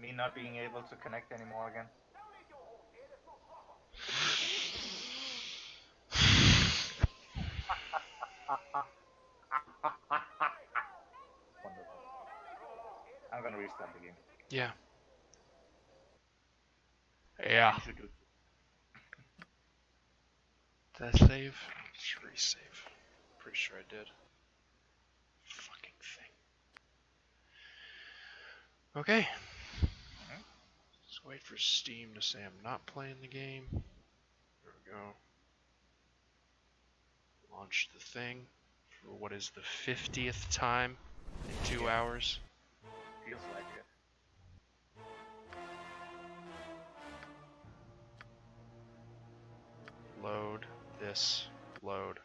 Me not being able to connect anymore again. Wonderful. I'm gonna restart the game. Yeah. Yeah. You should do it. Did I save? Just resave. Pretty sure I did. Fucking thing. Okay. Let's wait for Steam to say I'm not playing the game. There we go. Launch the thing for what is the 50th time in 2 hours. Feels like it. Load this. Load.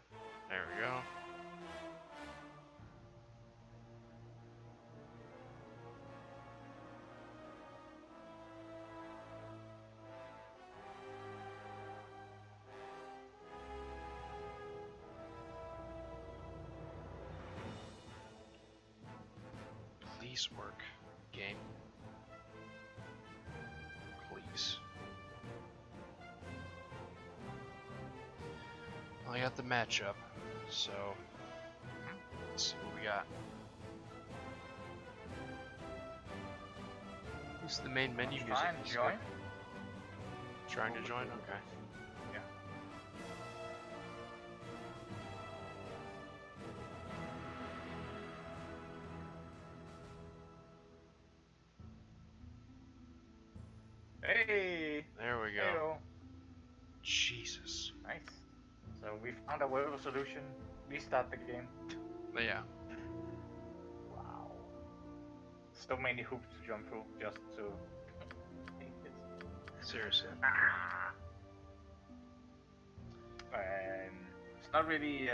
There we go. Please work, game. Please. Well, I got the matchup, so let's see what we got. This is the main menu music. Trying to join? Trying to join? Okay. Yeah. Hey! There we go. Hey-o. Jesus. Nice. So we found a web solution. Restart the game. But yeah. Wow. So many hoops to jump through just to take it. Seriously. It's not really,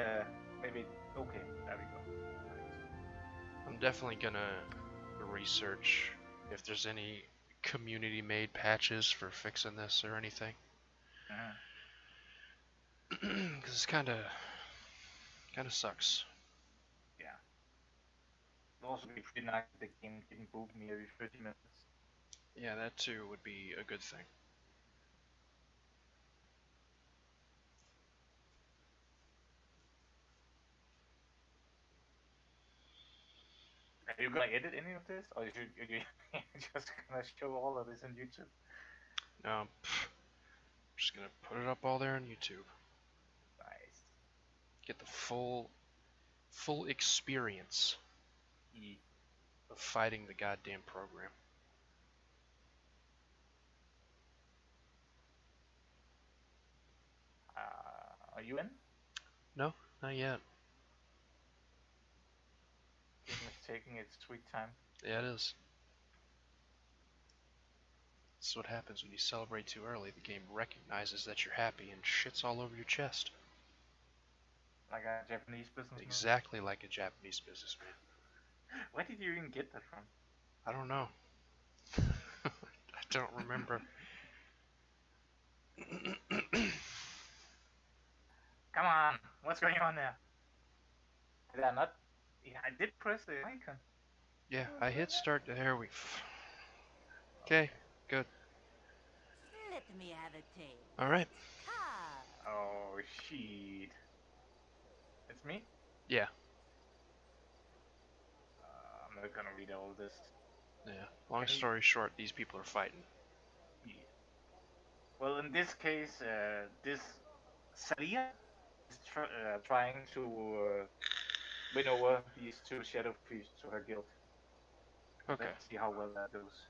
maybe, okay, there we go. I'm definitely gonna research if there's any community-made patches for fixing this or anything. Because it's kind of sucks. Yeah. It'd also be pretty nice if the game didn't boot me every 30 minutes. Yeah, that too would be a good thing. Are you gonna edit any of this, or are you just gonna show all of this on YouTube? No, I'm just gonna put it up all there on YouTube. Nice. Get the full experience of fighting the goddamn program. Are you in? No, not yet. Game is taking its sweet time. Yeah, it is. This is what happens when you celebrate too early. The game recognizes that you're happy and shits all over your chest. Like a Japanese businessman? Exactly like a Japanese businessman. Where did you even get that from? I don't know. I don't remember. Come on, what's going on there? Did I not? Yeah, I did press the icon. Yeah, I hit start. There we. Okay, good. Let me have a taste. All right. Oh shit! It's me. Yeah. I'm not gonna read all this. Yeah. Long story short, these people are fighting. Yeah. Well, in this case, this Saria is trying to win over these two shadow priests to her guild. Okay. Let's see how well that goes.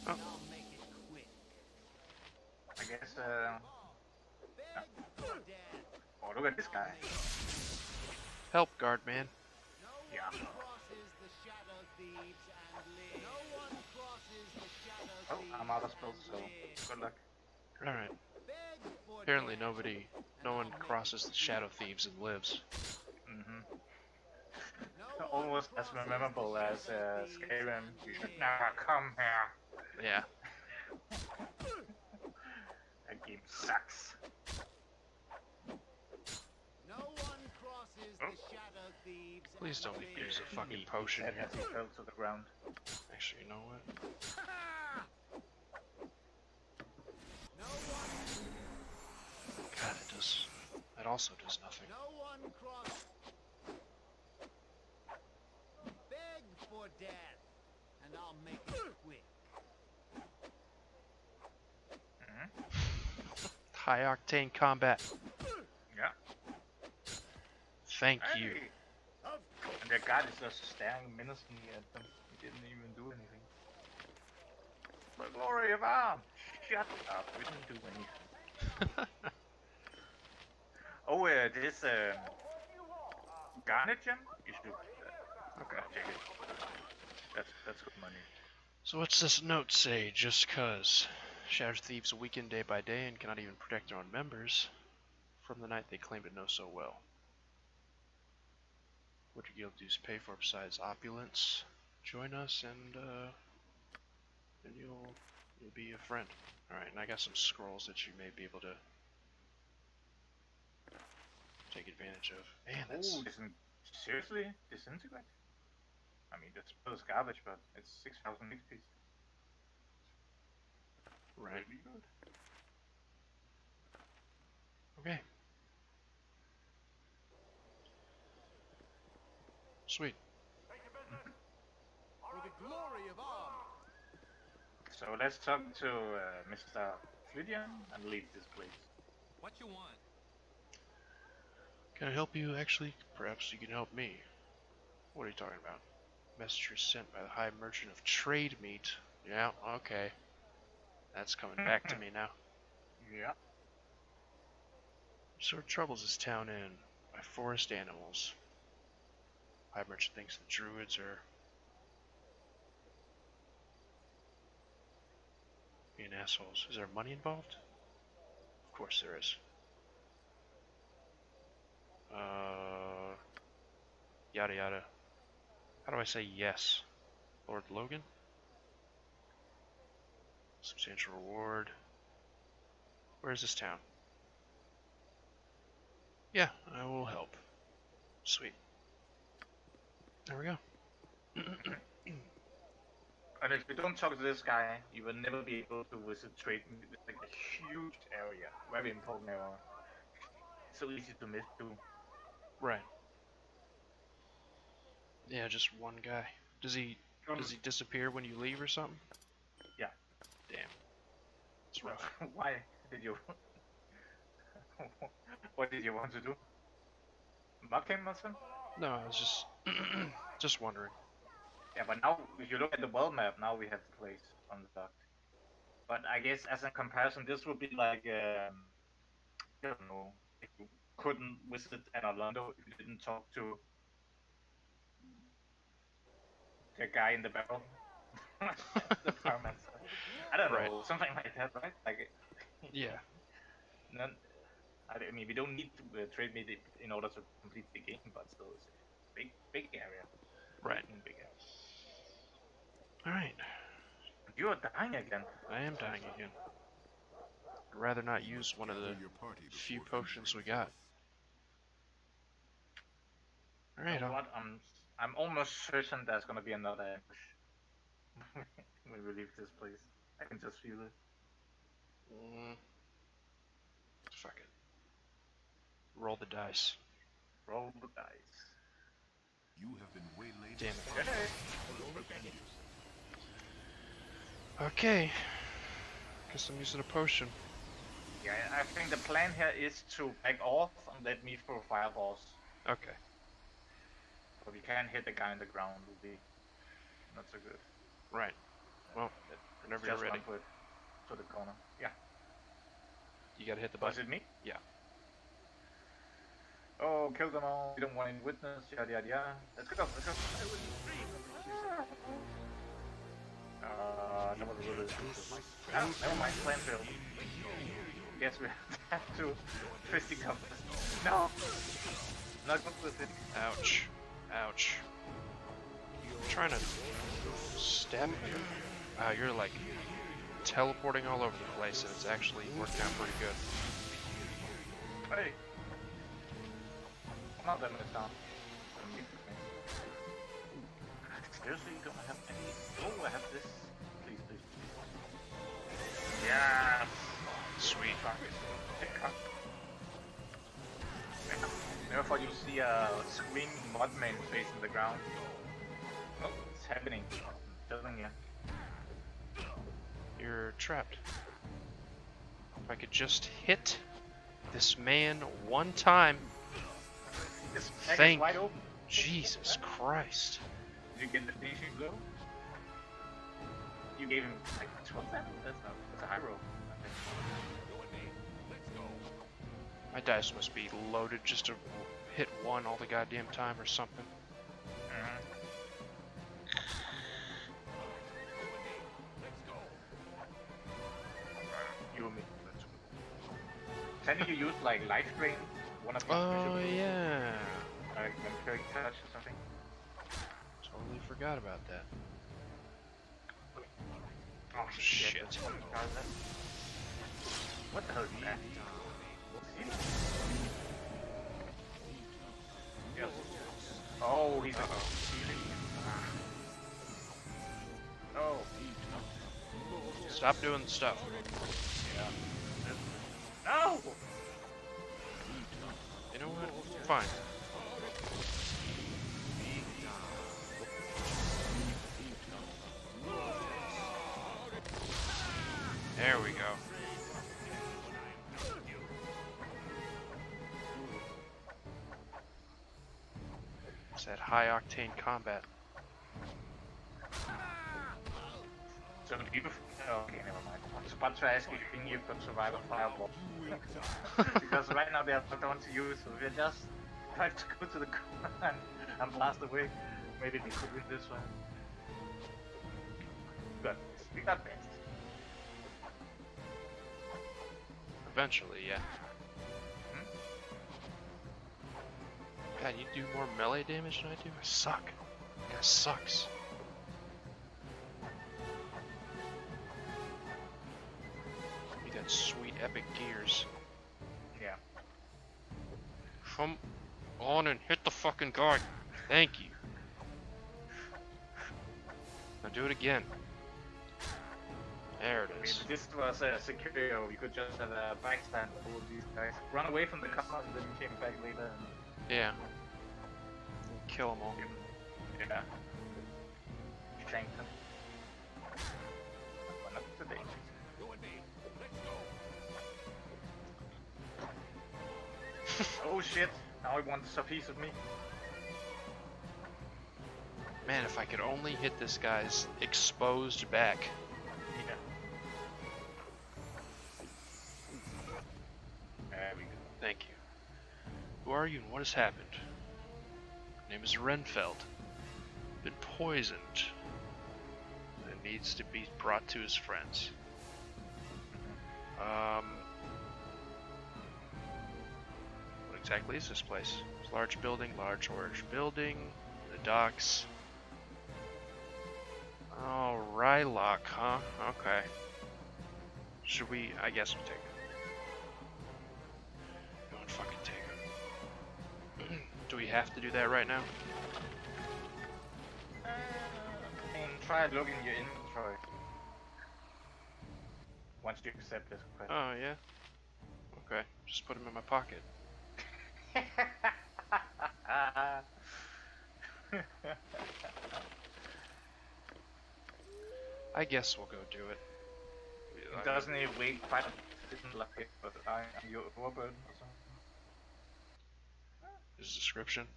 Oh. I guess, oh, look at this guy. Help, guard man. Yeah. Oh, I'm out of spells, so good luck. Alright. Apparently no one crosses the shadow thieves and lives. Almost as memorable as Skyrim. You should never come here. Yeah. That game sucks. Please don't use a fucking potion Said here. as he fell to the ground. Actually, you know what? God, it does. That also does nothing. No one cross. Beg for death, and I'll make it quick. High octane combat. Yeah. Thank you. Hey. And the guard is just staring menacingly at them. He didn't even do anything. For the glory of arm! Shut up, we didn't do anything. Oh, this garnet gem? You should okay, take it. That's good money. So what's this note say? Just cause Shattered Thieves weaken day by day and cannot even protect their own members from the knight they claim to know so well. What your guild dues pay for besides opulence? Join us and you'll be a friend. Alright, and I got some scrolls that you may be able to take advantage of. Man, that's... Ooh, seriously? Disintegrate? I mean, that's garbage, but it's 6,000 XP. Right. Really good. Okay. Sweet. For the glory of arm. So let's talk to Mr. Flydian and leave this place. What you want? Can I help you? Actually, perhaps you can help me. What are you talking about? Messenger sent by the High Merchant of Trade Meat. Yeah, okay. That's coming back to me now. Yeah. What sort of troubles this town in? By forest animals. High Merchant thinks the druids are being assholes. Is there money involved? Of course there is. Yada yada. How do I say yes? Lord Logan? Substantial reward. Where is this town? Yeah, I will help. Sweet. There we go. And if you don't talk to this guy, you will never be able to visit trade. It's like a huge area, very important area. So easy to miss too. Right. Yeah, just one guy. Does he disappear when you leave or something? Yeah. Damn. It's rough. Why did you? What did you want to do? Mock him or something? No, I was just just wondering. Yeah, but now if you look at the world map, now we have the place unlocked. But I guess as a comparison, this would be like I don't know, if you couldn't visit Orlando if you didn't talk to the guy in the barrel, the pyromancer. I don't Right. know, something like that, right? Like, Yeah. none, I mean, we don't need to trade meat in order to complete the game, but still, it's a big area. Right. Big area. Alright. You are dying again. I am dying again. I'd rather not use one of the few potions we got. Alright, You know what? I'm almost certain there's gonna be another ambush when we leave this place. I can just feel it. Fuck it. Roll the dice. Roll the dice. You have been waylaid. Damn it. Okay. Okay. Guess I'm using a potion. Yeah, I think the plan here is to back off and let me throw fireballs. Okay. So we can hit the guy on the ground. Will be not so good. Right. Well, whenever you're Just ready. one foot to the corner. Yeah. You gotta hit the Was button. it me? Yeah. Oh, kill them all. We don't want any witness. Yada yada yada. Let's go. Let's go. That was really stupid. Ah, never mind. Plan failed. Guess we have to twisting compass. No. Not good with it. Ouch. Ouch. I'm trying to stab you. Wow, you're like teleporting all over the place and it's actually working out pretty good. Hey. One of them is down. Seriously, you don't have any. Oh, I have this. Please, please, please. Yes! Sweet. Never thought you see a screaming mudman face in the ground. Oh, it's happening. Doesn't ya? You're trapped. If I could just hit this man one time. This bag is Thank wide open. Jesus Christ. Did you get the finishing blow? You gave him like 12 damage? That's a high roll. My dice must be loaded just to hit one all the goddamn time or something. You and me. Can you use like life drain? One of these Oh special moves? yeah. Like vampiric touch or something? Totally forgot about that. Oh Shit. What the hell is that? Yes. Oh, he's Oh. Stop doing stuff. Yeah. No! You know what? Fine. There we go. It's that high octane combat. So do you... Okay, never mind. I was about to ask you if you could survive a fireball. Because right now they are not on to use, so we just try to go to the corner and blast away. Maybe we could win this one. Good. We got this. Eventually, yeah. God, you do more melee damage than I do? I suck. That guy sucks. You got sweet epic gears. Yeah. Come on and hit the fucking guy. Thank you. Now do it again. There it I mean, is. if this was a Securio, we could just have a backstand for all of these guys. Run away from the car and then we came back later and... Yeah. Kill them all. Yeah. Shank them. But not today. Oh shit! Now he wants a piece of me. Man, if I could only hit this guy's exposed back. Yeah. There we go. Thank you. Who are you and what has happened? My name is Renfeld. Been poisoned. And needs to be brought to his friends. What exactly is this place? It's a large building, large building. The docks. Oh, Rylock, huh? Okay. Should we? I guess we'll take him. Go and fucking take him. Do we have to do that right now? And try looking your inventory. Once you accept this question. Oh, yeah? Okay, just put him in my pocket. I guess we'll go do it. Doesn't he weigh quite a bit like it, but I'm your overburden or something? His description?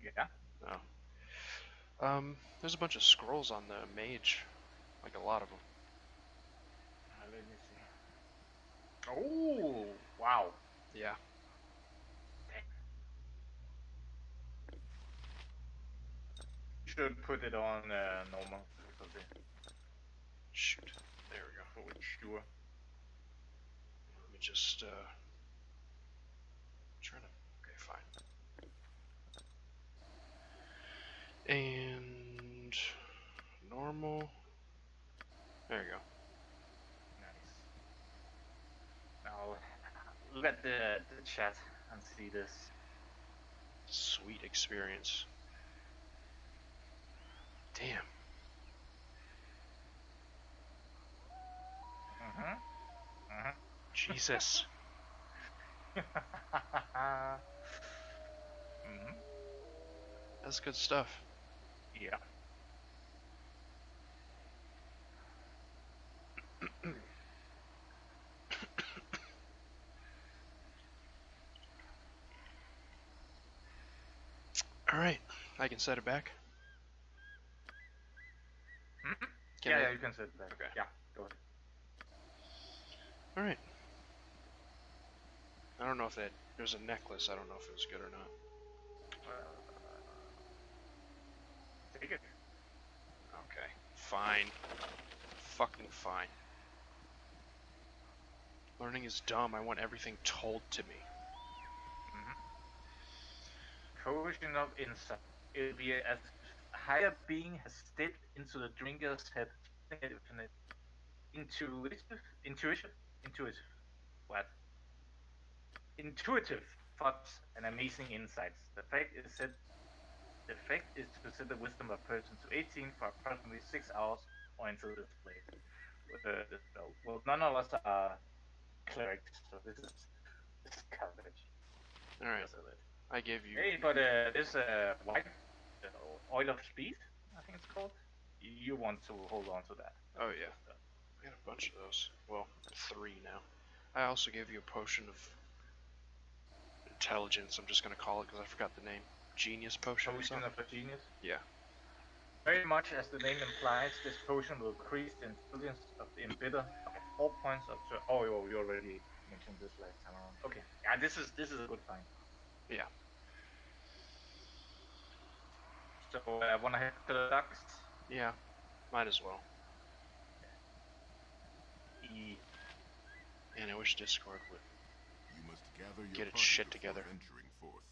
Yeah. Oh. There's a bunch of scrolls on the mage. Like a lot of them. Let me see. Oh, wow. Yeah. Should put it on normal. Because Shoot. There we go. for sure. Let me just, try to... Okay, fine. And... normal... There you go. Nice. Now, look at the chat. and see this. Sweet experience. Damn. Jesus. That's good stuff. Yeah. Alright, I can set it back. Yeah, you can set it back. Okay. Yeah, go ahead. Alright. I don't know if there's a necklace, I don't know if it was good or not. Take it. Okay, fine. Fucking fine. Learning is dumb, I want everything told to me. Potion of insight. It will be as a higher being has stepped into the drinker's head, intuitive. What? Intuitive thoughts and amazing insights. The fact is to set the wisdom of a person to 18 for approximately 6 hours or until displayed. The spell. Well, none of us are clerics, so this is coverage. Alright, I gave you... Hey, but this white oil of speed, I think it's called. You want to hold on to that. Oh yeah, I got a bunch of those. Well, 3 now. I also gave you a potion of intelligence, I'm just gonna call it because I forgot the name. Genius potion or Potion something? of a genius. Yeah. Very much as the name implies, this potion will increase the intelligence of the embidder by 4 points up to. Oh, you already mentioned this last time around. Okay, yeah, this is a good find. Yeah. So wanna head to the docks? Yeah, might as well. And I wish Discord would You must gather your get its party shit before together. venturing forth.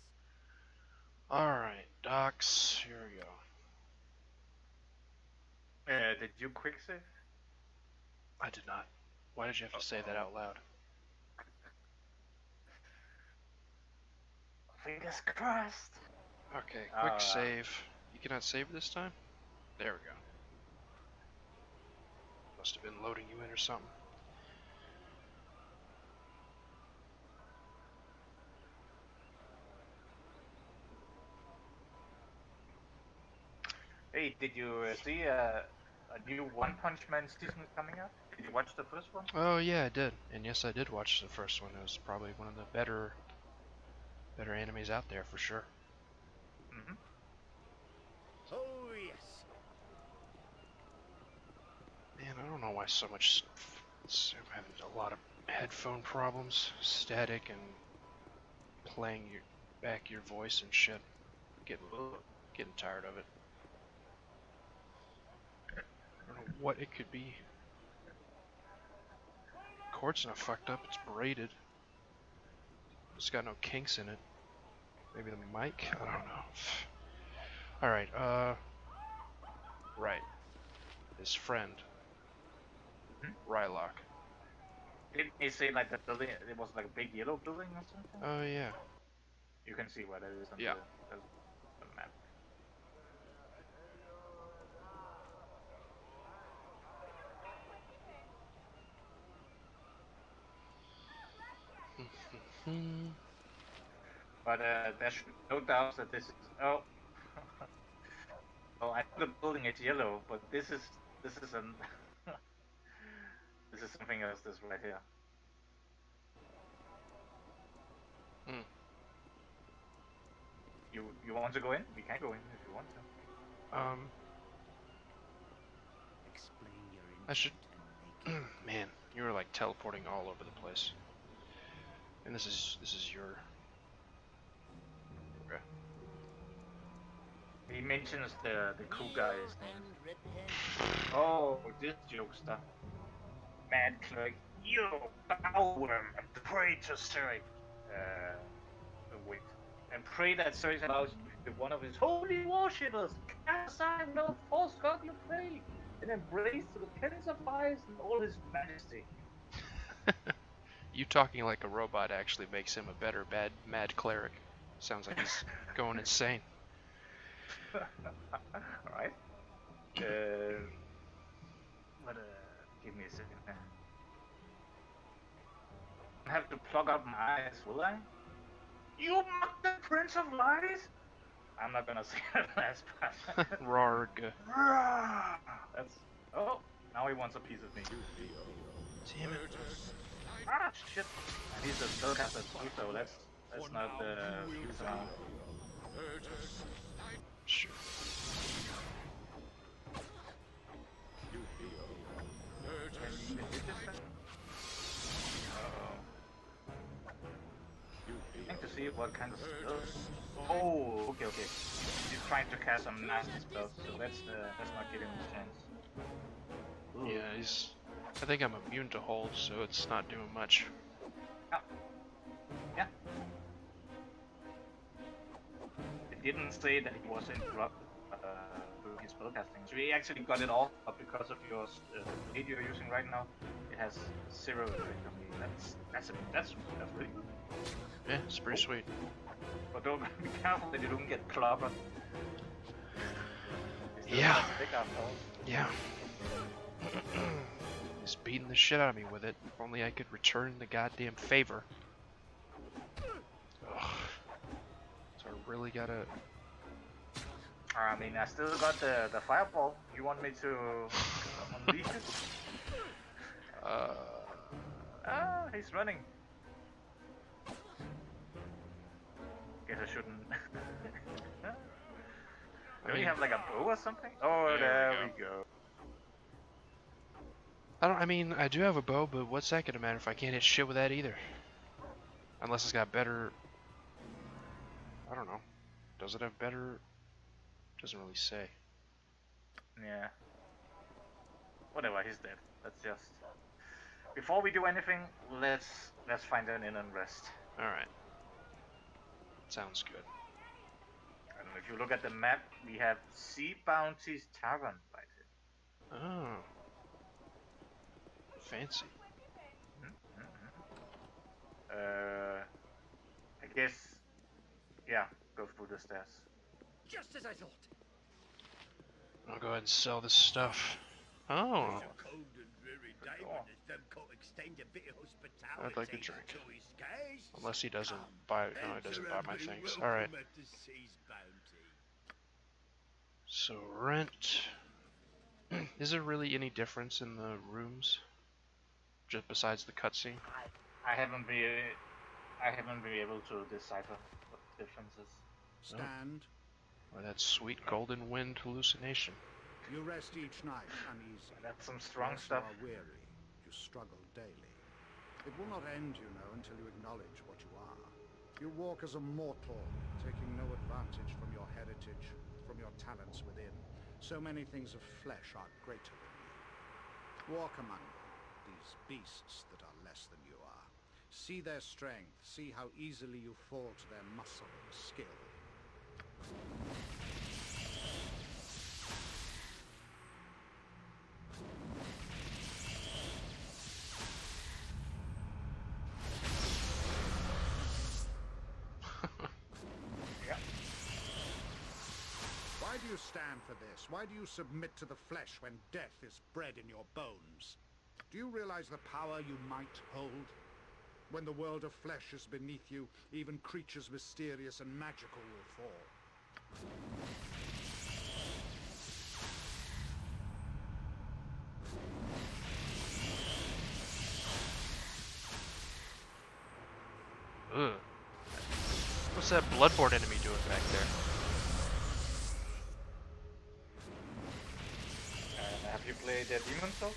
Alright, docks, here we go. Did you quick save? I did not. Why did you have to say that out loud? Fingers crossed. Okay, quick save. You cannot save this time? There we go. Must have been loading you in or something. Hey, did you see a new One Punch Man season coming out? Did you watch the first one? Oh yeah, I did. And yes, I did watch the first one. It was probably one of the better animes out there for sure. Oh yes. Man, I don't know why so much. I'm having a lot of headphone problems, static, and playing your voice and shit. Getting tired of it. I don't know what it could be. Cord's not fucked up. It's braided. It's got no kinks in it. Maybe the mic? I don't know. Alright, right. His friend. Rylock. Didn't they say like the building, it was like a big yellow building or something? Oh yeah. You can see what it is on Yeah. the map. But there's no doubt that this is. Oh. Well, I know the building is yellow, but this is an. This is something else. This right here. You want to go in? We can go in if you want to. Explain your I should. intent and make it Man, you were like teleporting all over the place. And this is your. Okay. He mentions the cool guy's name. and repent. Oh, this jokester. Mad clerk, you bowworm and pray to Zurich. Wait. And pray that Zurich allows you to be one of his holy worshippers. Cast aside no false god you pray, and embrace to the Prince of Fires in all his majesty. You talking like a robot actually makes him a better mad cleric. Sounds like he's going insane. Alright. But give me a second here. I have to plug up my eyes, will I? You mock the Prince of Lies? I'm not gonna say that last part. Rarg. That's. Oh, now he wants a piece of me. Damn it. Ah, shit. And he's a spellcaster too, so that's not the use around. Sure. Can you even hit this thing? Trying to see what kind of spells. Oh, okay. He's trying to cast some nasty spells, so that's not giving him a chance. Ooh. Yeah, I think I'm immune to hold, so it's not doing much. Yeah. It didn't say that he was interrupted with his spellcasting, so he actually got it all up because of your blade you're using right now. It has 0 effect on me. That's pretty good. Yeah, it's pretty sweet. But don't be careful that you don't get clobbered. Yeah. Stick after all. Yeah. He's beating the shit out of me with it. If only I could return the goddamn favor. Ugh. So I really gotta... I mean, I still got the fireball. You want me to unleash it? Ah, he's running. Guess I shouldn't. Do we have like a bow or something? Oh, there we go. I do have a bow, but what's that gonna matter if I can't hit shit with that either? Unless it's got better... I don't know. Does it have better... Doesn't really say. Yeah. Whatever, he's dead. Let's just... Before we do anything, let's find an inn and rest. Alright. Sounds good. And if you look at the map, we have Sea Bounty's Tavern right here. Oh. Fancy. I guess... Yeah, go through the stairs. Just as I thought. I'll go ahead and sell this stuff. Oh. Cold and dreary day when there's them can't extend a bit of hospitality. I'd like a drink. to his guests. Unless he doesn't Come, buy... No, he doesn't buy my things. Alright. So, rent... Is there really any difference in the rooms? Just besides the cutscene? I haven't been able to decipher what the difference is. Stand. Or that sweet golden wind hallucination. You rest each night uneasy. That's some strong Yes, stuff. You are weary. You struggle daily. It will not end, you know, until you acknowledge what you are. You walk as a mortal, taking no advantage from your heritage, from your talents within. So many things of flesh are greater than you. Walk among them, these beasts that are less than you are. See their strength, see how easily you fall to their muscle and skill. Why do you stand for this? Why do you submit to the flesh when death is bred in your bones? Do you realize the power you might hold? When the world of flesh is beneath you, even creatures mysterious and magical will fall. Ugh. What's that Bloodborne enemy doing back there? Have you played Demon Souls?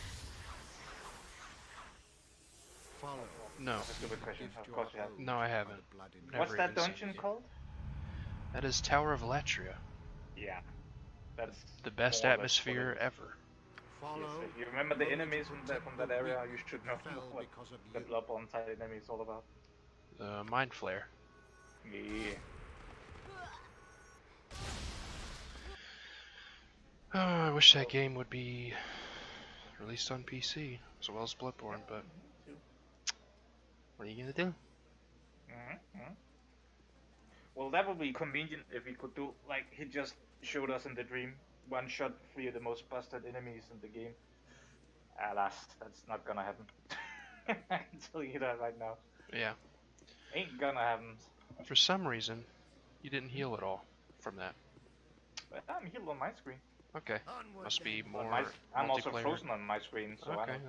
Follow. No. That's a stupid question. Of course you have. No, I haven't. Never What's that even seen dungeon it. called? That is Tower of Latria. Yeah. That's The best more or less atmosphere what it is. ever. Follow. Yes, if you remember the enemies from that area, you should know Fell what because of the you. Bloodborne type enemy is all about. The Mind Flare. Yeah. Oh, I wish that game would be released on PC as well as Bloodborne, but What are you gonna do? Mm-hmm. Well, that would be convenient if we could do like he just showed us in the dream. One shot 3 of the most busted enemies in the game. Alas, that's not gonna happen. I can tell you that right now. Yeah. Ain't gonna happen. For some reason, you didn't heal at all from that. But I'm healed on my screen. Okay. Must be On my, more I'm also multiplayer. frozen on my screen, so Okay,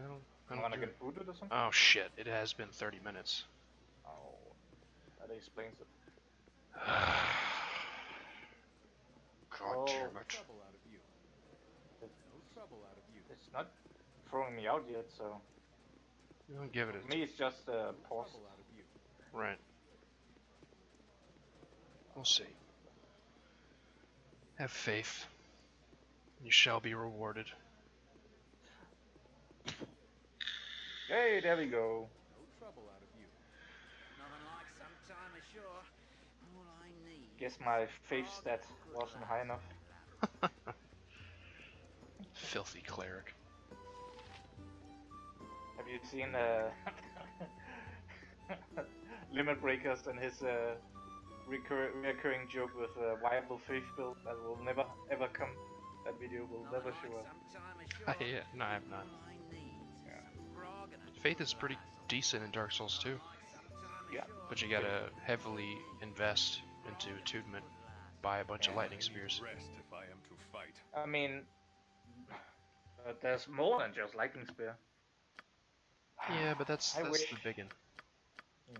I'm gonna get booted or something. Oh shit! It has been 30 minutes. Oh, that explains it. God damn it! It's not throwing me out yet, so You don't give it for me it's just pause. Right. We'll see. Have faith. You shall be rewarded. Hey, there we go. Nothing like some time ashore. All I need. Guess my faith stat wasn't high enough. Filthy cleric. Have you seen Limit Breakers and his recurring joke with viable faith build that will never ever come? That video will never show up. Yeah, no, I have not. Faith is pretty decent in Dark Souls 2. Yeah. But you gotta heavily invest into attunement, buy a bunch of lightning spears. I mean, there's more than just lightning spear. Yeah, but that's the wish. big one.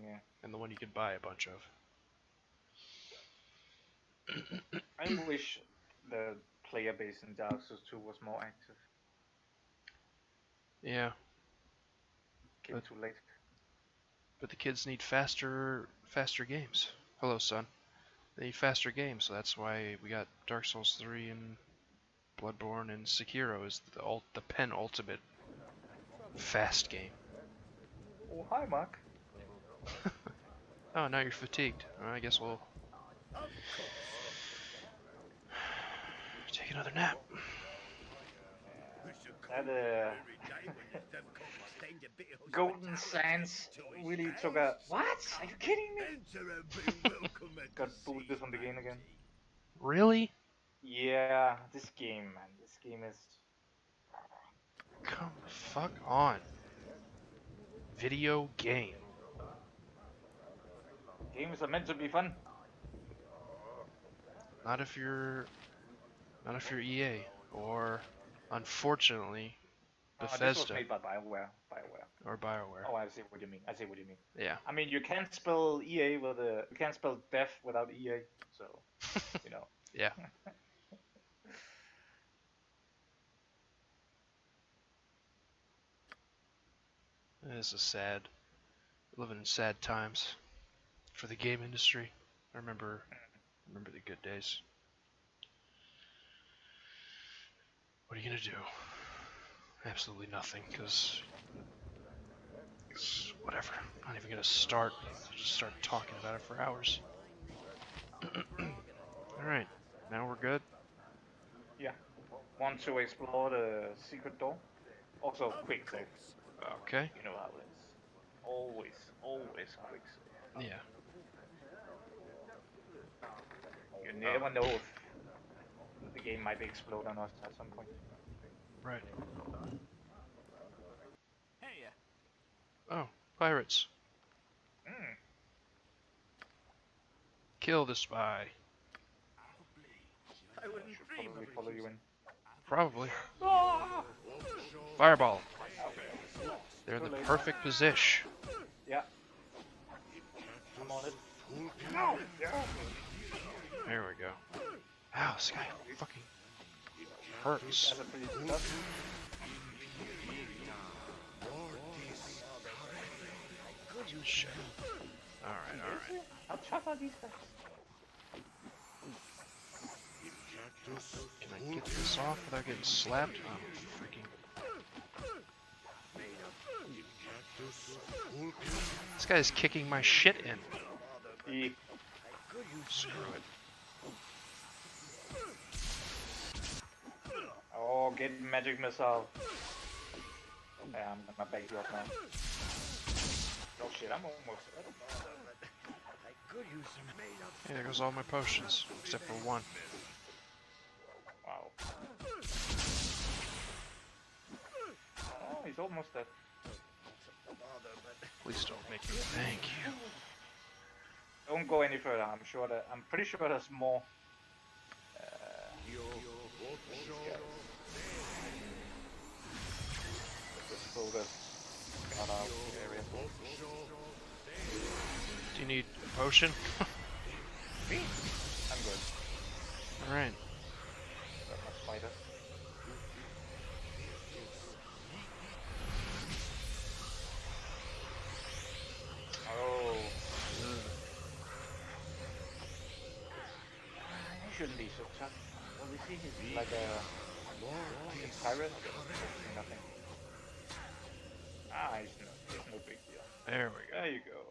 Yeah. And the one you could buy a bunch of. I wish the player base in Dark Souls 2 was more active. Yeah. Came too late. But the kids need faster games. Hello, son. They need faster games, so that's why we got Dark Souls 3 and Bloodborne and Sekiro is the penultimate fast game. Oh, hi, Mark. Oh, now you're fatigued. I guess we'll take another nap. That Golden Sands really took a... What? Are you kidding me? Got booted from the game again. Really? Yeah, this game, man. This game is... Come the fuck on. Video game. Games are meant to be fun. Not if you're EA or, unfortunately, Bethesda. This was made by BioWare. Or BioWare. Oh, I see what you mean. Yeah. I mean, you can't spell EA with a... You can't spell death without EA, so... you know. Yeah. This is sad. Living in sad times for the game industry. I remember the good days. What are you gonna do? Absolutely nothing, because whatever. I'm not even gonna start. Just start talking about it for hours. Alright, now we're good. Yeah. Want to explore the secret door? Also, quick save. Okay. You know how it is. Always quick save. Yeah. You never know if the game might explode on us at some point. Right. Hey, Oh, pirates. Kill the spy. I wouldn't Should probably follow you in. Probably. Fireball. They're in the perfect position. Yeah. I'm on it. No! Yeah. There we go. Ow, this guy fucking hurts. That's a pretty tough. Shit. Alright. How tough are these guys? Can I get this off without getting slapped? Oh, freaking. This guy's kicking my shit in. Yeah. Screw it. Oh, get magic missile. Yeah, I'm gonna back you up now. Oh shit, I'm almost dead. I could use some made up. Hey, there goes all my potions, except for one. Wow. Oh, he's almost dead. Please don't make me thank you. Don't go any further. I'm pretty sure there's more. Just go this got out area. Do you need a potion? Me? I'm good. Alright. That must fight us. Oh. He shouldn't be so tough. Well, we see he's like a pirate. Nothing. Ah, it's no big deal. There we go. There you go.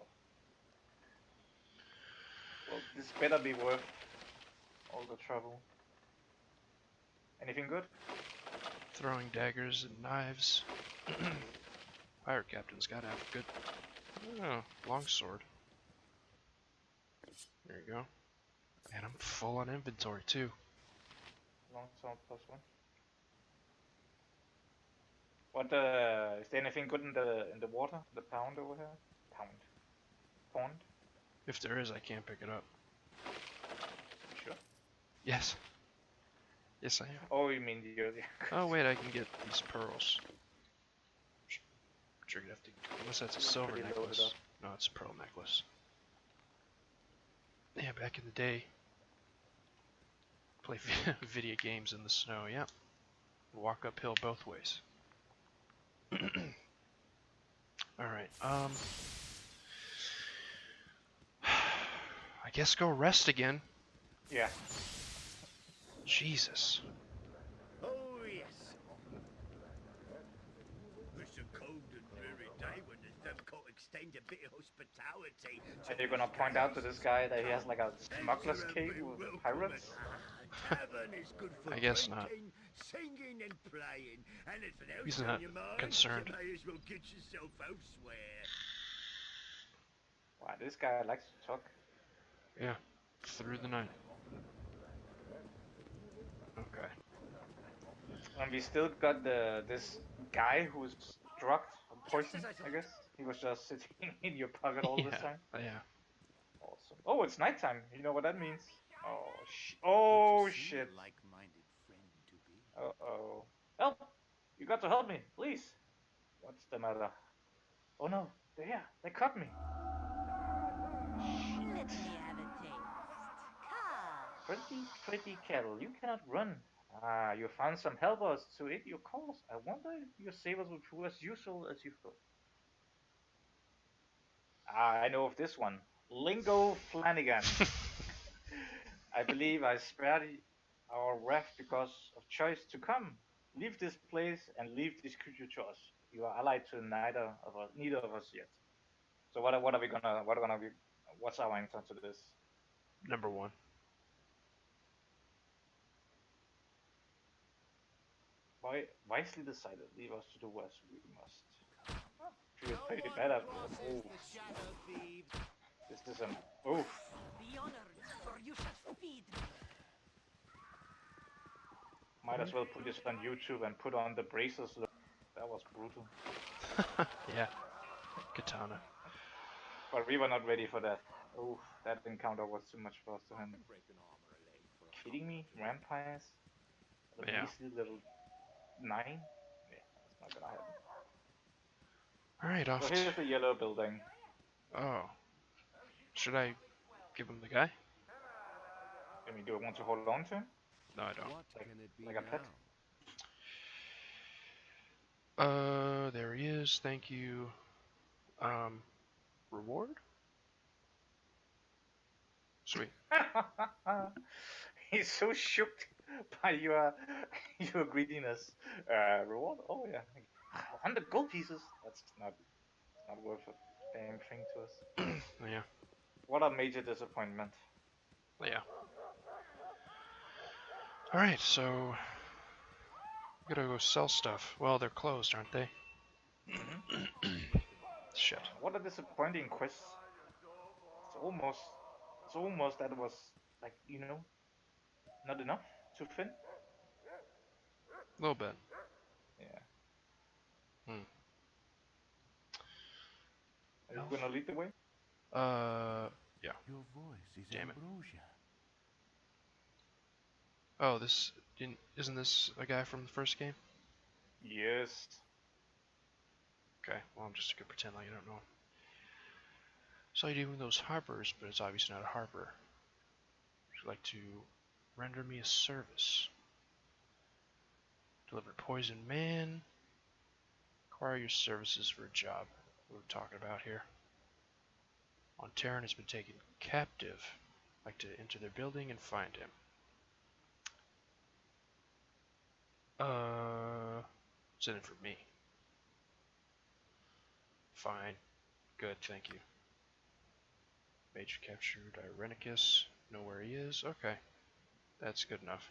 Well, this better be worth all the trouble. Anything good? Throwing daggers and knives. Pirate captain's gotta have a good longsword. There you go. And I'm full on inventory too. Longsword +1. What is there anything good in the water? The pound over here? Pond? If there is, I can't pick it up. Sure. Yes. Yes, I am. Oh, you mean the Oh wait, I can get these pearls. Which you're gonna have to. Unless that's a silver Pretty loaded necklace. up. No, it's a pearl necklace. Yeah, back in the day. Play video games in the snow. Yep. Walk uphill both ways. All right. I guess go rest again. Yeah. Jesus. Oh, yes. It's a cold and dreary day when there's no call to extend a bit of hospitality. Are you gonna point out to this guy that he has like a smuggler's cave with pirates? Tavern is good for I guess not. drinking, singing and playing. Anything else He's on not your mind, concerned. you may as well get yourself elsewhere. Wow, this guy likes to talk. Yeah. Through the night. Okay. And we still got this guy who's drugged or poisoned, I guess. He was just sitting in your pocket all this time. Yeah. Awesome. Oh, it's nighttime. You know what that means? Oh shit. Like-minded friend to be. Uh-oh. Help! You got to help me, please. What's the matter? Oh no, they're here. They cut me. Let me have a taste. Come. Pretty cattle, you cannot run. Ah, you found some helpers to aid your cause. I wonder if your sabers will prove as useful as you thought. Ah, I know of this one. Lingo Flanagan. I believe I spared our wrath because of choice to come. Leave this place and leave this creature to us. You are allied to neither of us yet. So what's our answer to this? Number one. Wisely decided. Leave us to do as we must. Feels pretty bad at oh. This is an oof. Be honored, for you shall feed me. Might as well put this on YouTube and put on the braces look. That was brutal. Yeah. Katana. But we were not ready for that. Oof, that encounter was too much for us to handle. Kidding me? Vampires? At Yeah. least level 9? Yeah, that's not gonna happen. Alright, off. So here's the yellow building. Oh. Should I give him the guy? I mean, do I want to hold on to him? No, I don't. What can it be Like a pet? now? There he is. Thank you. Reward? Sweet. He's so shook by your greediness. Reward? Oh yeah, 100 gold pieces. That's not worth a damn thing to us. Yeah. What a major disappointment. Yeah. Alright, so gotta go sell stuff. Well, they're closed, aren't they? Shit. What a disappointing quest. It's almost that it was like not enough to fin. A little bit. Yeah. Hmm. Are you gonna lead the way? Yeah. Your voice is Damn it. ambrosia. Oh, isn't this a guy from the first game? Yes. Okay, well I'm just gonna pretend like I don't know. Saw you doing those harpers, but it's obviously not a harper. Would you like to render me a service? Deliver poison man. Acquire your services for a job. What are we talking about here? On Terran has been taken captive. Like to enter their building and find him. What's in it for me? Fine. Good, thank you. Major captured Irenicus. Know where he is? Okay. That's good enough.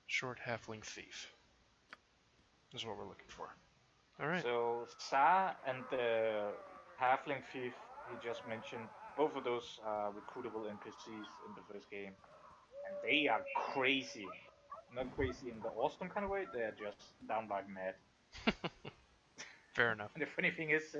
Short halfling thief. Is what we're looking for. Alright. So Sa and the halfling thief he just mentioned, both of those are recruitable NPCs in the first game, and they are crazy. Not crazy in the awesome kind of way. They're just downright mad. Fair enough. And the funny thing is,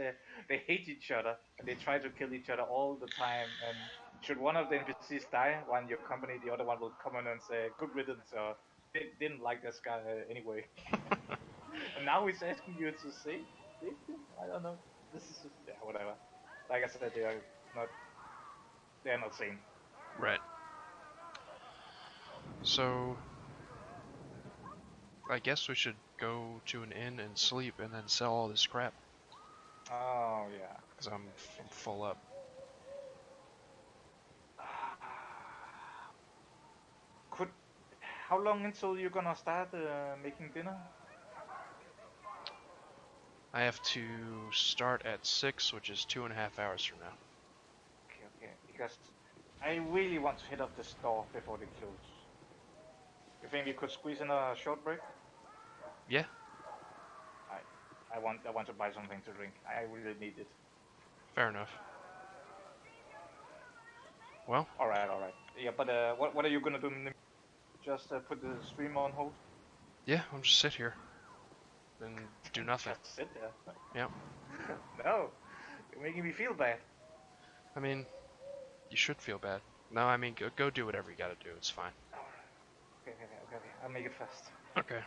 they hate each other and they try to kill each other all the time. And should one of the NPCs die, one your company, the other one will come in and say, "Good riddance," or "They didn't like this guy anyway." And now he's asking you to save him. I don't know. This is just, yeah, whatever. Like I said, they are not sane. Right. So, I guess we should go to an inn and sleep and then sell all this crap. Oh yeah. Because I'm full up. Could How long until you're gonna start making dinner? I have to start at 6, which is 2.5 hours from now. Okay. Because I really want to hit up the store before they close. You think we could squeeze in a short break? Yeah, I want to buy something to drink. I really need it. fair enough. Well, All right. Yeah, but what are you gonna do? Just put the stream on hold? yeah, I'll just sit here and do nothing. Just sit there. Yep. No, you're making me feel bad. I mean, you should feel bad. No, I mean, go do whatever you gotta do. It's fine. All right. Okay. I'll make it fast. Okay.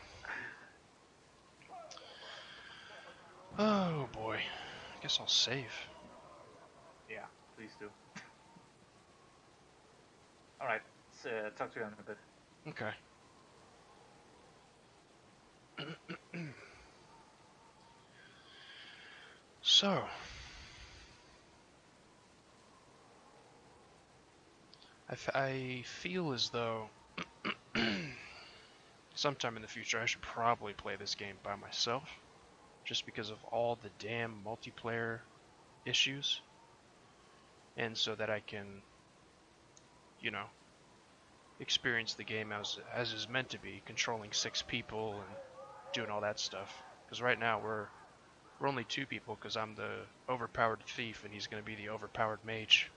Oh boy. I guess I'll save. Yeah, please do. All right. Let's talk to you in a bit. Okay. So, I feel as though sometime in the future I should probably play this game by myself, just because of all the damn multiplayer issues, and so that I can, experience the game as is meant to be, controlling 6 people and doing all that stuff. Because right now we're only 2 people, because I'm the overpowered thief and he's going to be the overpowered mage.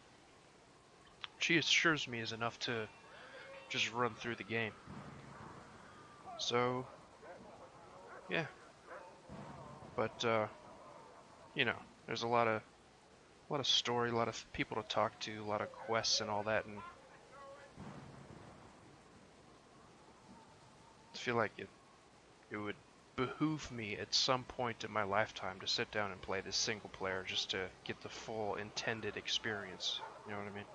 She assures me is enough to just run through the game. So, yeah. But there's a lot of story, a lot of people to talk to, a lot of quests and all that, and I feel like it would behoove me at some point in my lifetime to sit down and play this single player just to get the full intended experience. You know what I mean?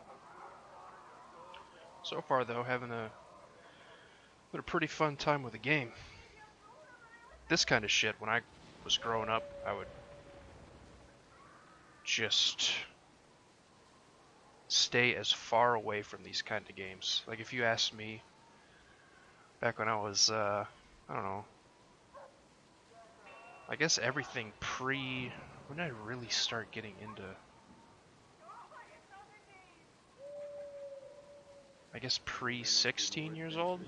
So far, though, having a pretty fun time with the game. This kind of shit, when I was growing up, I would just stay as far away from these kind of games. Like, if you asked me back when I was, I don't know, I guess everything when did I really start getting into, I guess pre 16 years old?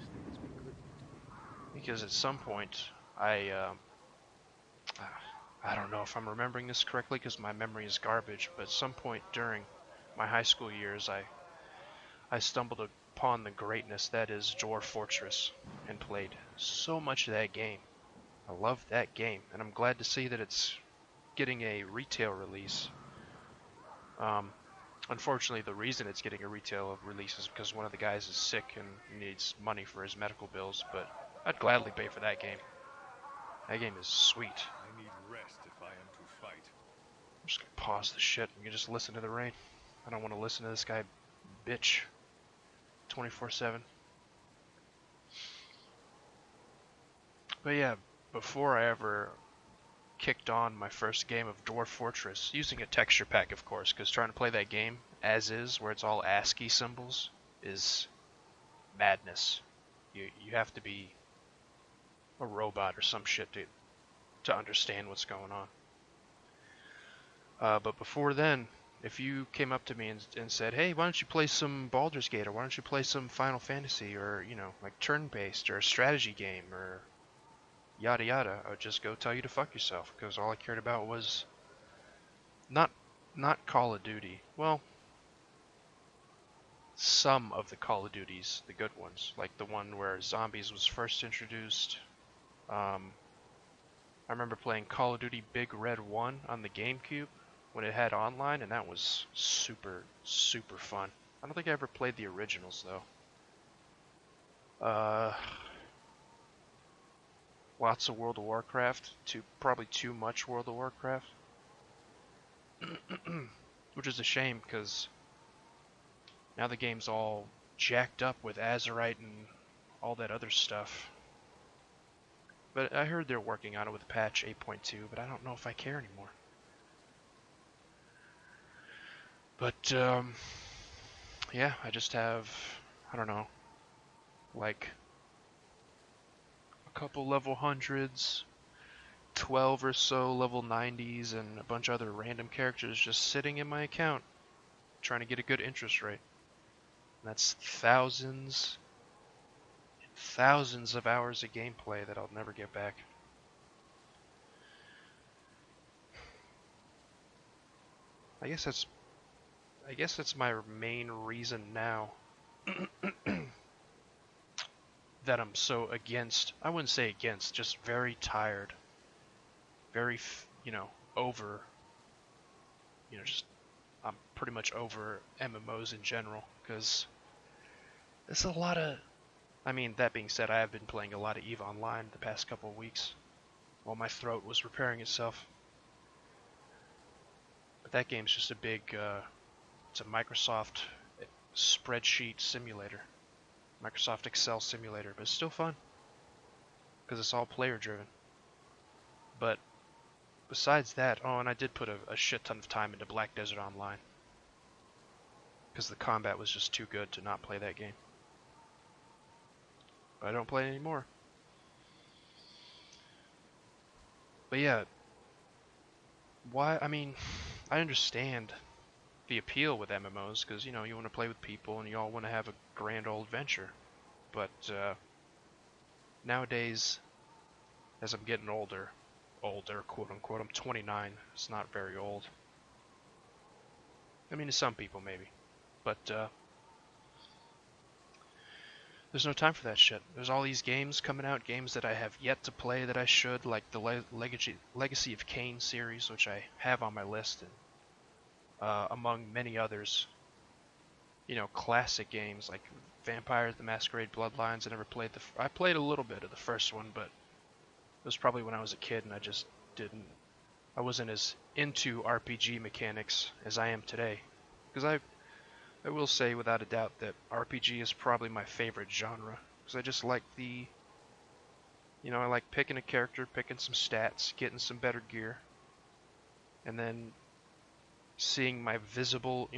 Because at some point, I don't know if I'm remembering this correctly because my memory is garbage, but at some point during my high school years, I stumbled upon the greatness that is Dwarf Fortress and played so much of that game. I love that game, and I'm glad to see that it's getting a retail release. Unfortunately, the reason it's getting a retail release is because one of the guys is sick and needs money for his medical bills, but I'd gladly pay for that game. That game is sweet. I need rest if I am to fight. I'm just gonna pause the shit and you just listen to the rain. I don't want to listen to this guy bitch 24/7. But yeah, before I ever kicked on my first game of Dwarf Fortress, using a texture pack of course, because trying to play that game as is, where it's all ASCII symbols, is madness. You have to be a robot or some shit to understand what's going on. But before then, if you came up to me and said, hey, why don't you play some Baldur's Gate, or why don't you play some Final Fantasy, or, you know, like turn-based, or a strategy game, or yada yada, I would just go tell you to fuck yourself, because all I cared about was not Call of Duty. Well, some of the Call of Duties, the good ones, like the one where zombies was first introduced. I remember playing Call of Duty Big Red 1 on the GameCube when it had online, and that was super, super fun. I don't think I ever played the originals, though. Lots of World of Warcraft, probably too much World of Warcraft. Which is a shame, because now the game's all jacked up with Azerite and all that other stuff. But I heard they're working on it with patch 8.2, but I don't know if I care anymore. But, yeah, I just have, I don't know, like a couple level 100s, 12 or so level 90s, and a bunch of other random characters just sitting in my account, trying to get a good interest rate. And that's thousands of hours of gameplay that I'll never get back. I guess that's my main reason now that I'm so against. I wouldn't say against, just very tired. Very, over. Just I'm pretty much over MMOs in general, because there's a lot of. I mean, that being said, I have been playing a lot of EVE Online the past couple of weeks while my throat was repairing itself. But that game's just a big, it's a Microsoft spreadsheet simulator. Microsoft Excel simulator, but it's still fun. Because it's all player driven. But besides that, oh, and I did put a shit ton of time into Black Desert Online. Because the combat was just too good to not play that game. But I don't play it anymore. But yeah, why? I mean, I understand the appeal with MMOs because you want to play with people and you all want to have a grand old adventure. But nowadays, as I'm getting older, quote unquote, I'm 29. It's not very old. I mean, to some people maybe, but there's no time for that shit. There's all these games coming out, games that I have yet to play that I should, like the Legacy of Kain series, which I have on my list, and among many others, classic games like Vampire the Masquerade Bloodlines. I played a little bit of the first one, but it was probably when I was a kid and I wasn't as into RPG mechanics as I am today. Because I will say without a doubt that RPG is probably my favorite genre. Because I just like I like picking a character, picking some stats, getting some better gear, and then seeing a visible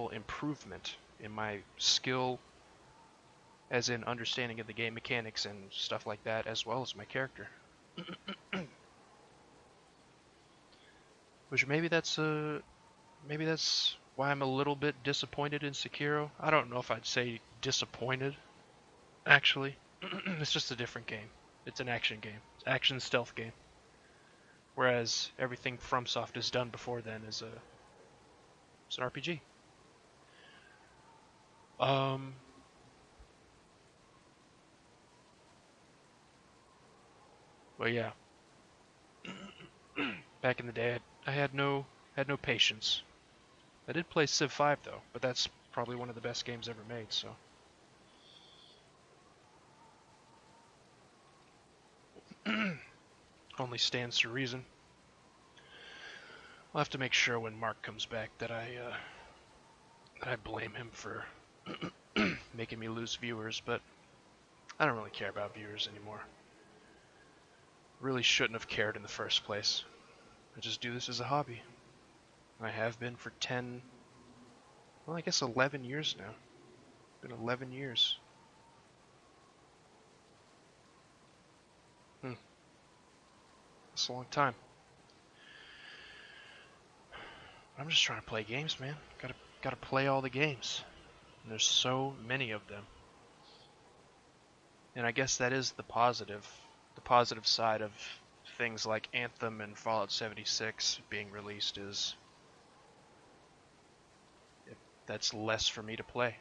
improvement in my skill, as in understanding of the game mechanics and stuff like that, as well as my character. Which maybe that's why I'm a little bit disappointed in Sekiro. I don't know if I'd say disappointed, actually. It's just a different game. It's an action game. It's an action stealth game. Whereas everything FromSoft has done before then is an RPG. But yeah, back in the day, I had no patience. I did play Civ 5 though, but that's probably one of the best games ever made. So only stands to reason. I'll have to make sure when Mark comes back that I blame him for making me lose viewers, but I don't really care about viewers anymore. Really shouldn't have cared in the first place. I just do this as a hobby. I have been for 10, well, I guess 11 years now. It's been 11 years. That's a long time. I'm just trying to play games, man. Gotta play all the games. And there's so many of them. And I guess that is the positive side of things like Anthem and Fallout 76 being released is that's less for me to play.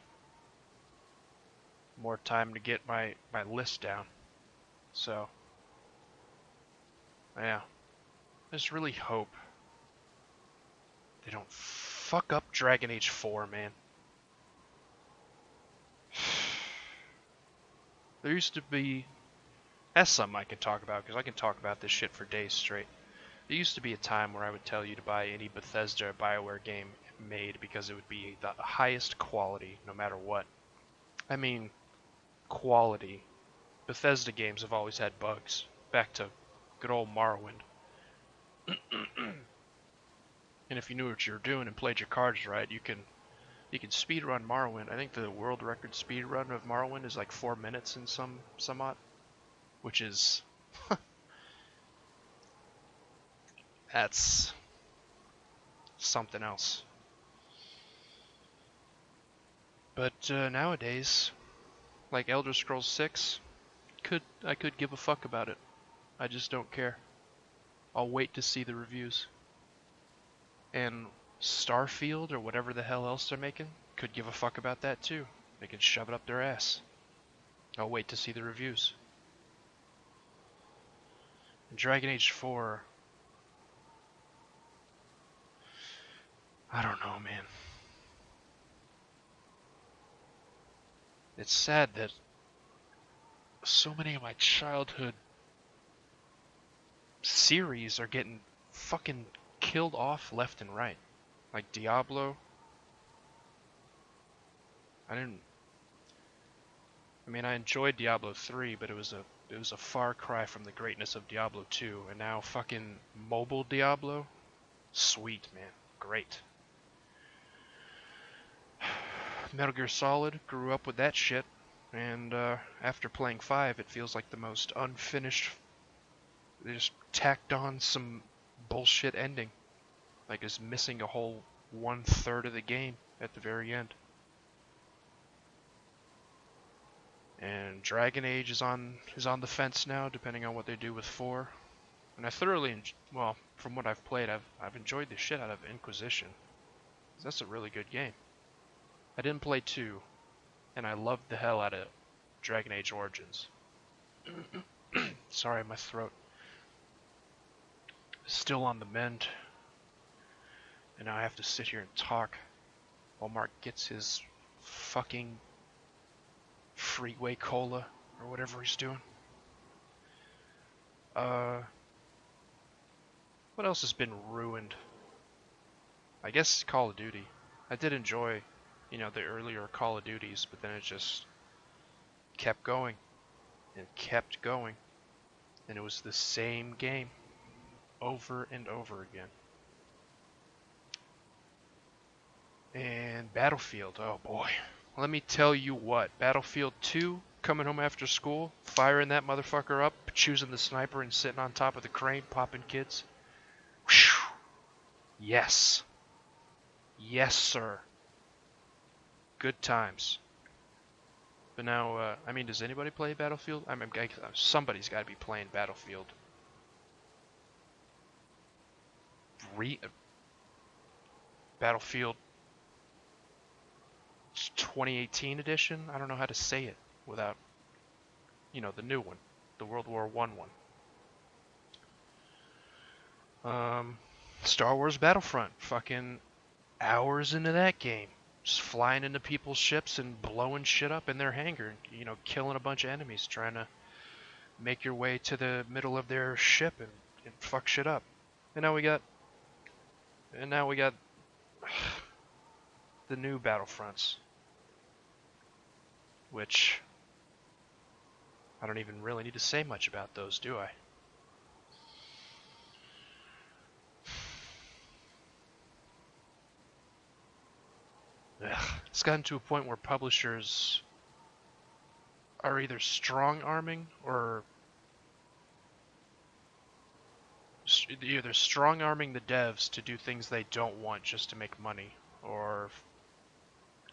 More time to get my list down. So, yeah. I just really hope they don't fuck up Dragon Age 4, man. There used to be... That's something I can talk about, because I can talk about this shit for days straight. There used to be a time where I would tell you to buy any Bethesda or BioWare game made because it would be the highest quality, no matter what. I mean, quality. Bethesda games have always had bugs. Back to good old Morrowind. And if you knew what you were doing and played your cards right, you can speedrun Morrowind. I think the world record speedrun of Morrowind is like 4 minutes and some odd, which is that's something else. But nowadays, like Elder Scrolls 6, I could give a fuck about it. I just don't care. I'll wait to see the reviews. And Starfield or whatever the hell else they're making, could give a fuck about that too. They can shove it up their ass. I'll wait to see the reviews. And Dragon Age 4, I don't know, man. It's sad that so many of my childhood series are getting fucking killed off left and right. Like Diablo. I enjoyed Diablo 3, but it was a far cry from the greatness of Diablo 2, and now fucking mobile Diablo? Sweet, man. Great. Metal Gear Solid, grew up with that shit, and after playing 5, it feels like the most unfinished. They just tacked on some bullshit ending. Like it's missing a whole 1/3 of the game at the very end. And Dragon Age is on the fence now, depending on what they do with 4. And I thoroughly, well, from what I've played, I've enjoyed the shit out of Inquisition. That's a really good game. I didn't play 2, and I loved the hell out of Dragon Age Origins. Sorry, my throat is still on the mend. And now I have to sit here and talk while Mark gets his fucking freeway cola or whatever he's doing. What else has been ruined? I guess Call of Duty. I did enjoy, the earlier Call of Duties, but then it just kept going and kept going. And it was the same game over and over again. And Battlefield, oh boy. Let me tell you what, Battlefield 2, coming home after school, firing that motherfucker up, choosing the sniper and sitting on top of the crane, popping kids. Whew. Yes. Yes, sir. Good times. But now, does anybody play Battlefield? Somebody's got to be playing Battlefield. Battlefield 2018 edition. I don't know how to say it without, the new one, the World War I one. Star Wars Battlefront, fucking hours into that game, just flying into people's ships and blowing shit up in their hangar, killing a bunch of enemies, trying to make your way to the middle of their ship and fuck shit up. And now we got the new Battlefronts, which I don't even really need to say much about those, do I? It's gotten to a point where publishers are either strong-arming or either strong-arming the devs to do things they don't want just to make money, or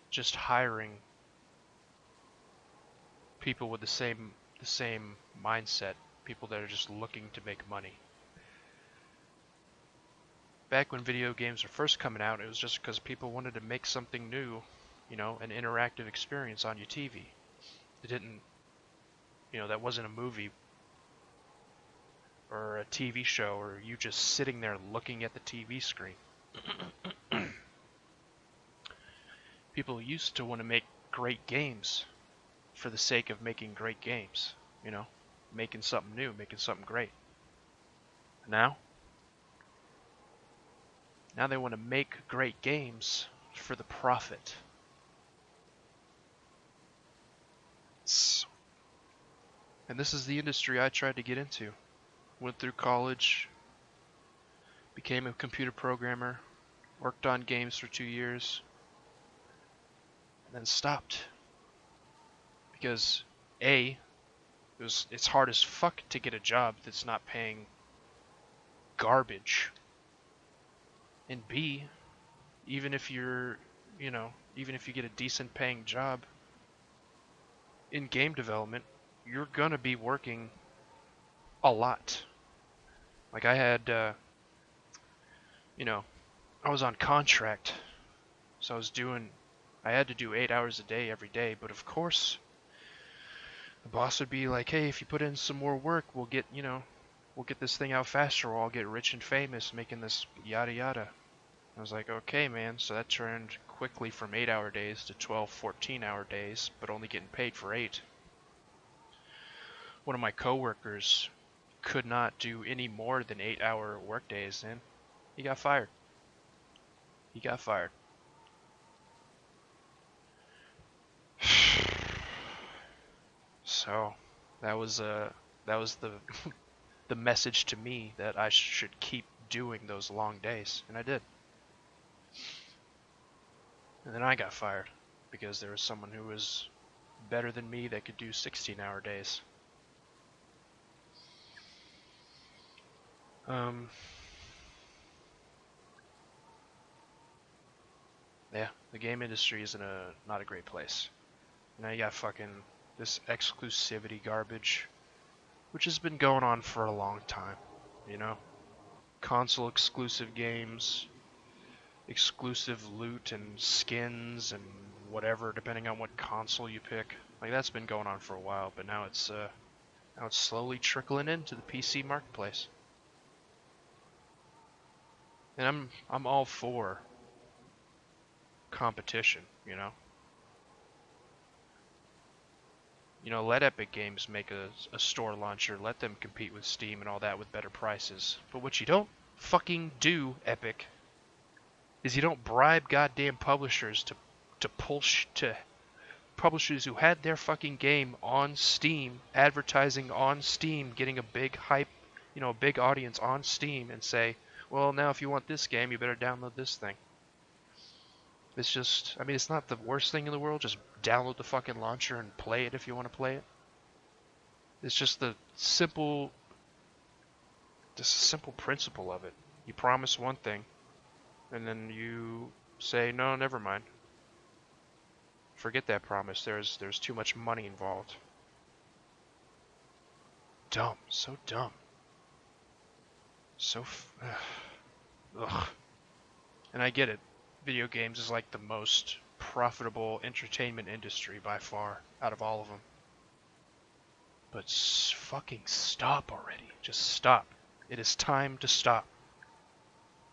just hiring people with the same mindset, people that are just looking to make money. Back when video games were first coming out, it was just because people wanted to make something new, an interactive experience on your TV. It didn't, that wasn't a movie or a TV show or you just sitting there looking at the TV screen. People used to want to make great games for the sake of making great games, making something new, making something great. Now they want to make great games for the profit. And this is the industry I tried to get into. Went through college, became a computer programmer, worked on games for 2 years, and then stopped. Because A, it's hard as fuck to get a job that's not paying garbage. And B, even if you get a decent paying job in game development, you're gonna be working a lot. Like I had, I was on contract, so I had to do 8 hours a day every day, but of course, the boss would be like, hey, if you put in some more work, we'll get this thing out faster, or I'll get rich and famous making this yada yada. I was like, okay, man. So that turned quickly from 8-hour days to 12, 14-hour days, but only getting paid for 8. One of my coworkers could not do any more than 8-hour work days, and he got fired. So that was the the message to me that I should keep doing those long days, and I did. And then I got fired because there was someone who was better than me that could do 16-hour days. Yeah, the game industry is not a great place. Now you got fucking this exclusivity garbage, which has been going on for a long time, Console exclusive games, exclusive loot and skins and whatever, depending on what console you pick. Like that's been going on for a while, but now it's slowly trickling into the PC marketplace. And I'm all for competition, let Epic Games make a store launcher, let them compete with Steam and all that with better prices. But what you don't fucking do, Epic, is you don't bribe goddamn publishers to publishers who had their fucking game on Steam, advertising on Steam, getting a big hype, a big audience on Steam, and say, well, now if you want this game, you better download this thing. It's just, it's not the worst thing in the world. Just download the fucking launcher and play it if you want to play it. It's just the simple principle of it. You promise one thing, and then you say, no, never mind. Forget that promise. There's too much money involved. Dumb. So dumb. Ugh. And I get it. Video games is like the most profitable entertainment industry by far out of all of them. But fucking stop already. Just stop. It is time to stop.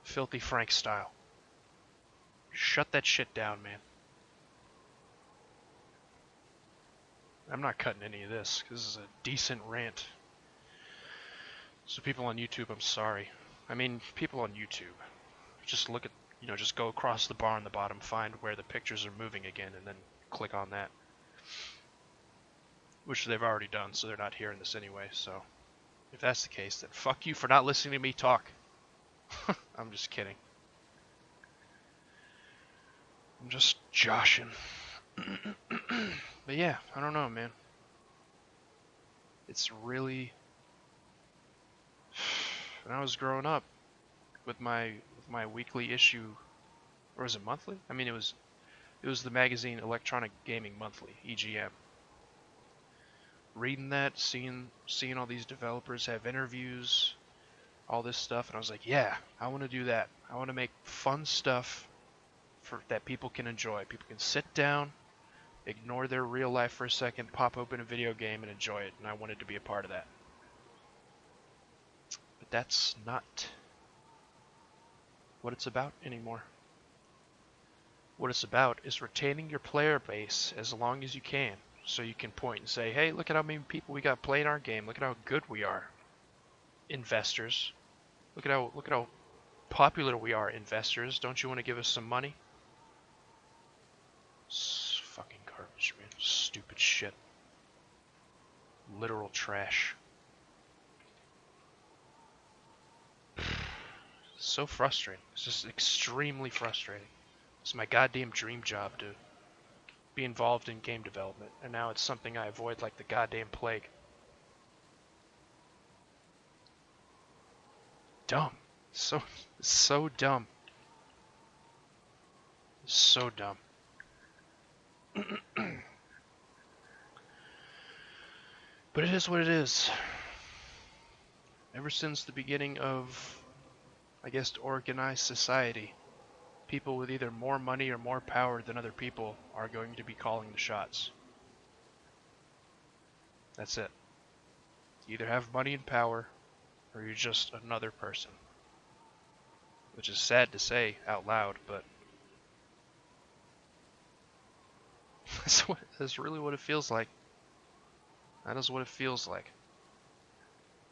Filthy Frank style. Shut that shit down, man. I'm not cutting any of this, because this is a decent rant. So people on YouTube, I'm sorry. I mean, people on YouTube, just look at, just go across the bar on the bottom, find where the pictures are moving again, and then click on that. Which they've already done, so they're not hearing this anyway, so if that's the case, then fuck you for not listening to me talk. I'm just kidding. I'm just joshing. But yeah, I don't know, man. It's really... When I was growing up, with my weekly issue, or was it monthly? I mean, it was the magazine Electronic Gaming Monthly, EGM. Reading that, seeing all these developers have interviews, all this stuff, and I was like, yeah, I want to do that. I want to make fun stuff that people can enjoy. People can sit down, ignore their real life for a second, pop open a video game and enjoy it, and I wanted to be a part of that. But that's not what it's about anymore. What it's about is retaining your player base as long as you can, so you can point and say, hey, look at how many people we got playing our game, look at how good we are, investors. Look at how popular we are, investors. Don't you want to give us some money? Fucking garbage, man. Stupid shit. Literal trash. So frustrating. It's just extremely frustrating. It's my goddamn dream job to be involved in game development, and now it's something I avoid like the goddamn plague. Dumb. So dumb. So dumb. But it is what it is. Ever since the beginning of, I guess, organized society, people with either more money or more power than other people are going to be calling the shots. That's it. You either have money and power, or you're just another person. Which is sad to say out loud, but that's really what it feels like. That is what it feels like.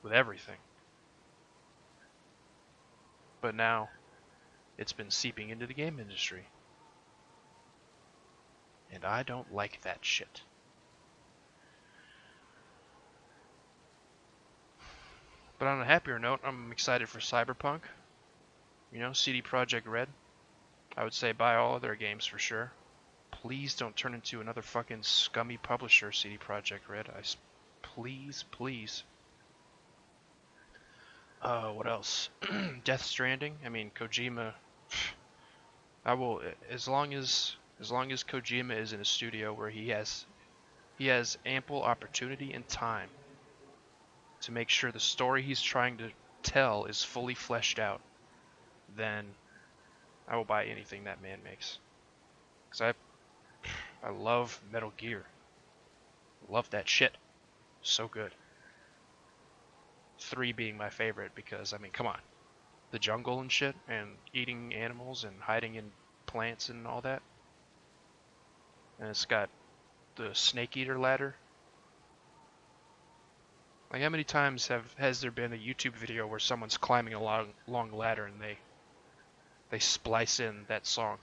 With everything. But now, it's been seeping into the game industry. And I don't like that shit. But on a happier note, I'm excited for Cyberpunk. CD Projekt Red. I would say buy all of their games for sure. Please don't turn into another fucking scummy publisher, CD Projekt Red. Please, please. What else? Death Stranding. I mean, Kojima. I will, as long as Kojima is in a studio where he has ample opportunity and time to make sure the story he's trying to tell is fully fleshed out, then I will buy anything that man makes. Because I love Metal Gear. Love that shit. So good. 3 being my favorite because, I mean, come on. The jungle and shit, and eating animals and hiding in plants and all that. And it's got the snake eater ladder. Like, how many times has there been a YouTube video where someone's climbing a long ladder and they splice in that song?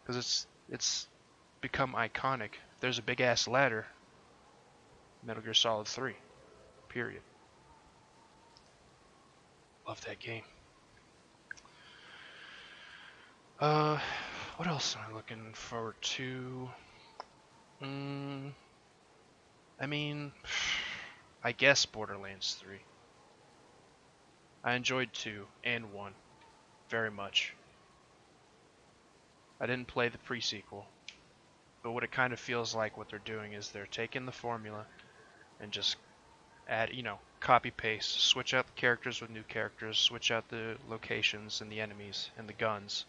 Because it's become iconic. There's a big ass ladder. Metal Gear Solid 3. Period. Love that game. What else am I looking forward to? I mean, I guess Borderlands 3. I enjoyed 2 and 1 very much. I didn't play the pre-sequel, but what it kind of feels like what they're doing is they're taking the formula and just add, copy paste, switch out the characters with new characters, switch out the locations and the enemies and the guns.